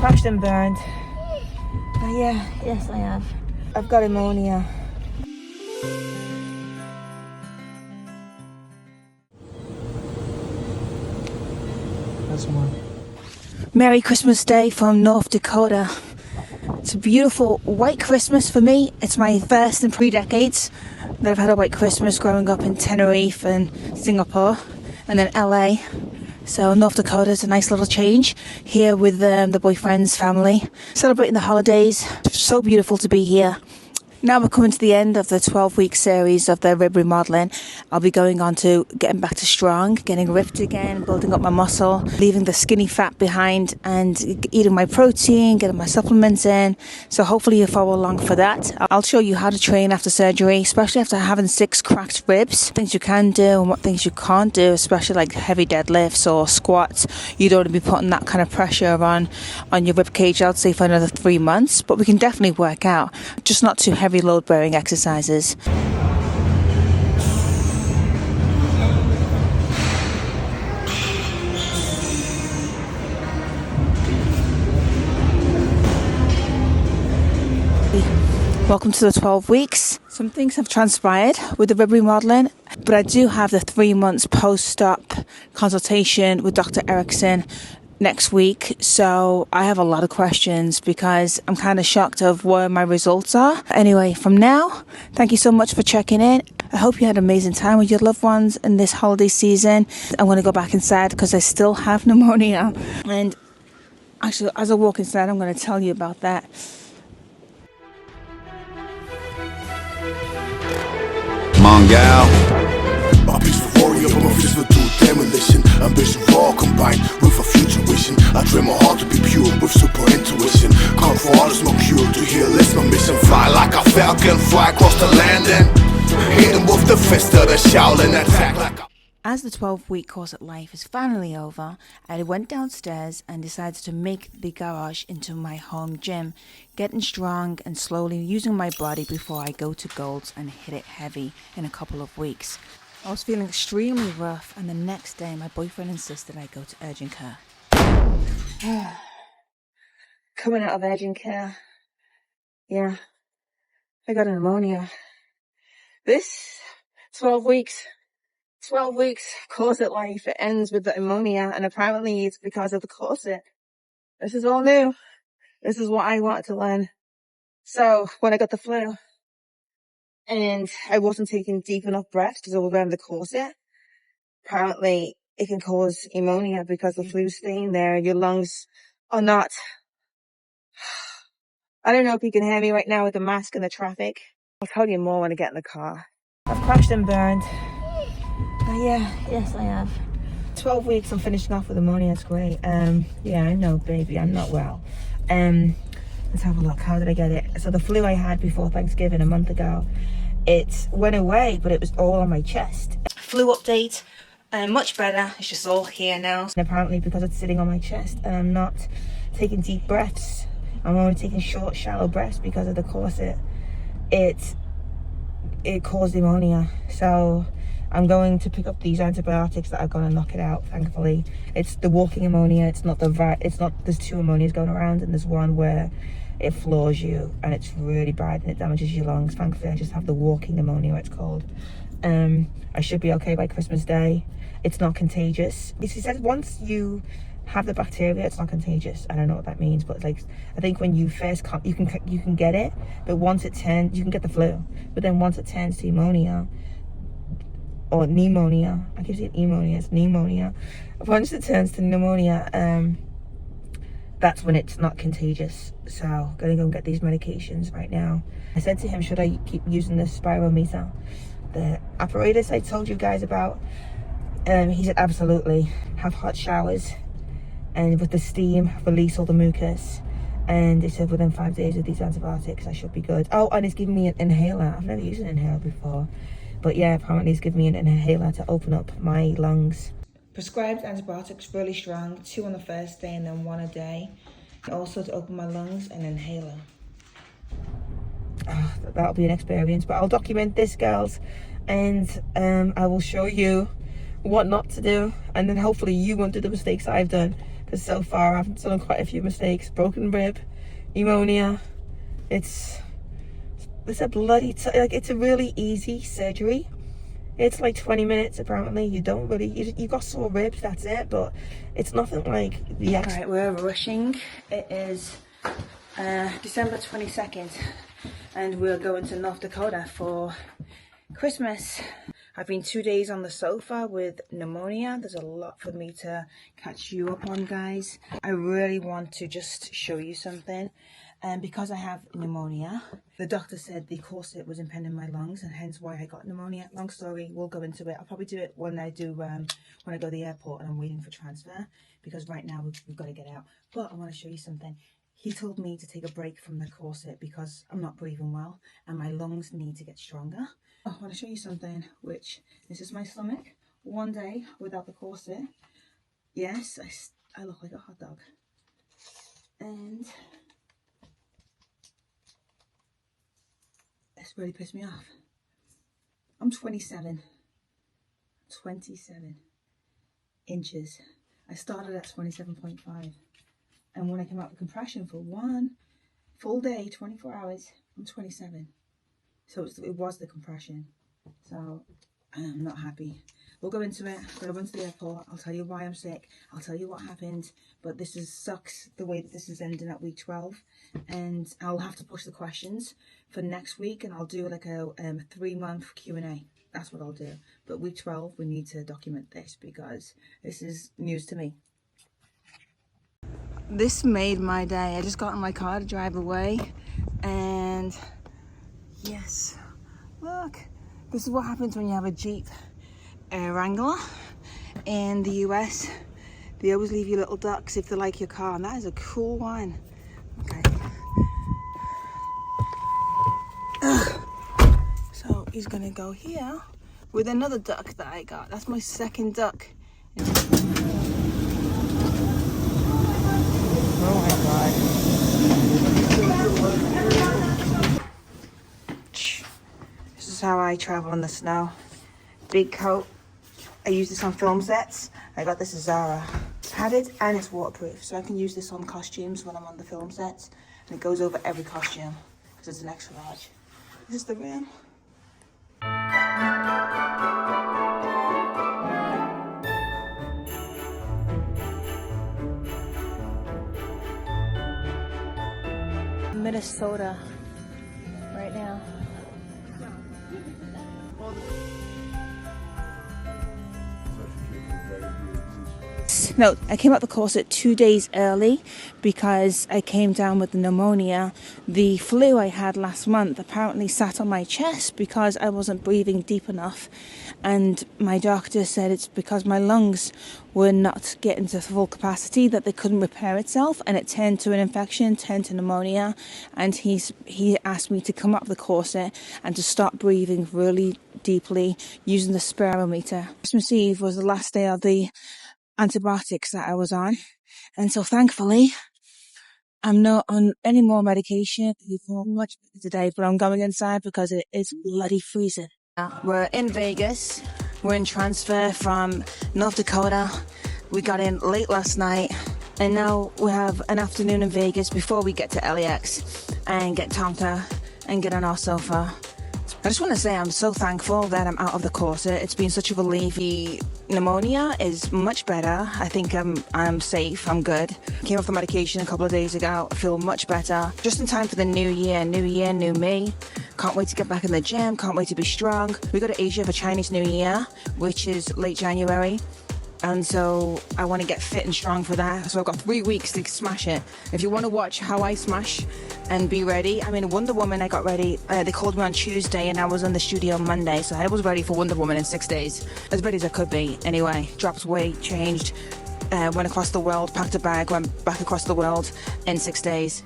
crashed and burned. But yeah, yes I have. I've got pneumonia. That's one. Merry Christmas Day from North Dakota. It's a beautiful white Christmas for me. It's my first in 3 decades that I've had a white Christmas, growing up in Tenerife and Singapore and then LA. So North Dakota is a nice little change, here with the boyfriend's family, celebrating the holidays. So beautiful to be here. Now we're coming to the end of the 12-week series of the rib remodeling. I'll be going on to getting back to strong, getting ripped again, building up my muscle, leaving the skinny fat behind and eating my protein, getting my supplements in. So hopefully you follow along for that. I'll show you how to train after surgery, especially after having 6 cracked ribs. Things you can do and what things you can't do, especially like heavy deadlifts or squats. You don't want to be putting that kind of pressure on your rib cage, I'd say, for another 3 months. But we can definitely work out, just not too heavy load bearing exercises. Welcome to the 12 weeks. Some things have transpired with the rib remodeling, but I do have the 3 months post-op consultation with Dr. Erickson next week, so I have a lot of questions because I'm kind of shocked of where my results are. Anyway, from now, thank you so much for checking in. I hope you had an amazing time with your loved ones in this holiday season. I'm going to go back inside because I still have pneumonia, and actually as I walk inside I'm going to tell you about that. Mongal. A peaceful warrior, but my fist will do demolition. Ambition raw combined with a future vision. I dream my heart to be pure with super intuition. Come for all is no cure to heal, it's my mission. Fly like a falcon, fly across the land and hit him with the fist of the Shaolin attack like a... As the 12-week Corset life is finally over, I went downstairs and decided to make the garage into my home gym, getting strong and slowly using my body before I go to Gold's and hit it heavy in a couple of weeks. I was feeling extremely rough, and the next day my boyfriend insisted I go to urgent care. Coming out of urgent care, yeah, I got pneumonia. This 12 weeks corset life, it ends with the pneumonia, and apparently it's because of the corset. This is all new. This is what I want to learn. So when I got the flu and I wasn't taking deep enough breaths because I was wearing the corset, apparently it can cause pneumonia because the flu's staying there. Your lungs are not... I don't know if you can hear me right now with the mask and the traffic. I'll tell you more when I get in the car. I've crashed and burned. Yeah, yes I have. 12 weeks I'm finishing off with pneumonia, it's great. Yeah, I know, baby, I'm not well. Let's have a look, how did I get it? So the flu I had before Thanksgiving a month ago, it went away, but it was all on my chest. Flu update, much better, it's just all here now. And apparently because it's sitting on my chest and I'm not taking deep breaths, I'm only taking short, shallow breaths because of the corset, it caused pneumonia. So I'm going to pick up these antibiotics that are going to knock it out, thankfully. It's the walking pneumonia, it's not there's 2 pneumonias going around, and there's one where it floors you and it's really bad and it damages your lungs. Thankfully I just have the walking pneumonia, it's called. I should be okay by Christmas Day. It's not contagious. He said once you have the bacteria, it's not contagious. I don't know what that means, but like, I think when you first come, you can get it, but once it turns, you can get the flu, but then once it turns to pneumonia, or pneumonia, I keep saying pneumonia, it's pneumonia. Once it turns to pneumonia, that's when it's not contagious. So I'm gonna go and get these medications right now. I said to him, should I keep using the spirometer, the apparatus I told you guys about? He said absolutely. Have hot showers, and with the steam release all the mucus, and he said within 5 days of these antibiotics I should be good. Oh, and he's giving me an inhaler. I've never used an inhaler before, but yeah, apparently he's giving me an inhaler to open up my lungs. Prescribed antibiotics, really strong, 2 on the first day and then 1 a day. Also to open my lungs, an inhaler. Oh, that'll be an experience, but I'll document this, girls, and I will show you what not to do, and then hopefully you won't do the mistakes I've done, because so far I've done quite a few mistakes. Broken rib, pneumonia. It's a bloody like, it's a really easy surgery. It's like 20 minutes apparently. You don't really, you got sore ribs, that's it, but it's nothing like the extra. Right, we're rushing. It is December 22nd and we're going to North Dakota for Christmas. I've been 2 days on the sofa with pneumonia. There's a lot for me to catch you up on, guys. I really want to just show you something. And because I have pneumonia, the doctor said the corset was impeding my lungs, and hence why I got pneumonia. Long story, we'll go into it. I'll probably do it when I go to the airport and I'm waiting for transfer, because right now we've got to get out. But I want to show you something. He told me to take a break from the corset because I'm not breathing well and my lungs need to get stronger. I want to show you something, which this is my stomach. One day without the corset. Yes, I look like a hot dog. And it's really pissed me off. I'm 27 inches. I started at 27.5. And when I came out with compression for one full day, 24 hours, I'm 27. So it was the compression. So I'm not happy. We'll go into it. I'm going to run to the airport. I'll tell you why I'm sick. I'll tell you what happened. But this sucks the way that this is ending at week 12. And I'll have to push the questions for next week. And I'll do like a 3-month Q&A. That's what I'll do. But week 12, we need to document this because this is news to me. This made my day. I just got in my car to drive away. And yes, look. This is what happens when you have a Jeep Wrangler. In the US, they always leave you little ducks if they like your car, and that is a cool one. Okay. So he's gonna go here with another duck that I got. That's my second duck. Oh my god. This is how I travel in the snow. Big coat. I use this on film sets. I got this at Zara. It's padded and it's waterproof, so I can use this on costumes when I'm on the film sets. And it goes over every costume because it's an extra large. This is the rim. Minnesota right now. No, I came out the corset 2 days early because I came down with the pneumonia. The flu I had last month apparently sat on my chest because I wasn't breathing deep enough. And my doctor said it's because my lungs were not getting to full capacity, that they couldn't repair itself, and it turned to an infection, turned to pneumonia. And he asked me to come up the corset and to start breathing really deeply using the spirometer. Christmas Eve was the last day of the antibiotics that I was on, and so thankfully I'm not on any more medication. I feel much better today, but I'm going inside because it is bloody freezing. We're in Vegas. We're in transfer from North Dakota. We got in late last night, and now we have an afternoon in Vegas before we get to LAX and get Tonka and get on our sofa. I just want to say I'm so thankful that I'm out of the corset. It's been such a relief. The pneumonia is much better. I think I'm safe. I'm good. Came off the medication a couple of days ago. I feel much better. Just in time for the new year. New year, new me. Can't wait to get back in the gym. Can't wait to be strong. We go to Asia for Chinese New Year, which is late January. And so I want to get fit and strong for that. So I've got 3 weeks to smash it. If you want to watch how I smash and be ready, I mean, Wonder Woman, I got ready. They called me on Tuesday and I was in the studio on Monday. So I was ready for Wonder Woman in 6 days. As ready as I could be. Anyway, dropped weight, changed, went across the world, packed a bag, went back across the world in 6 days.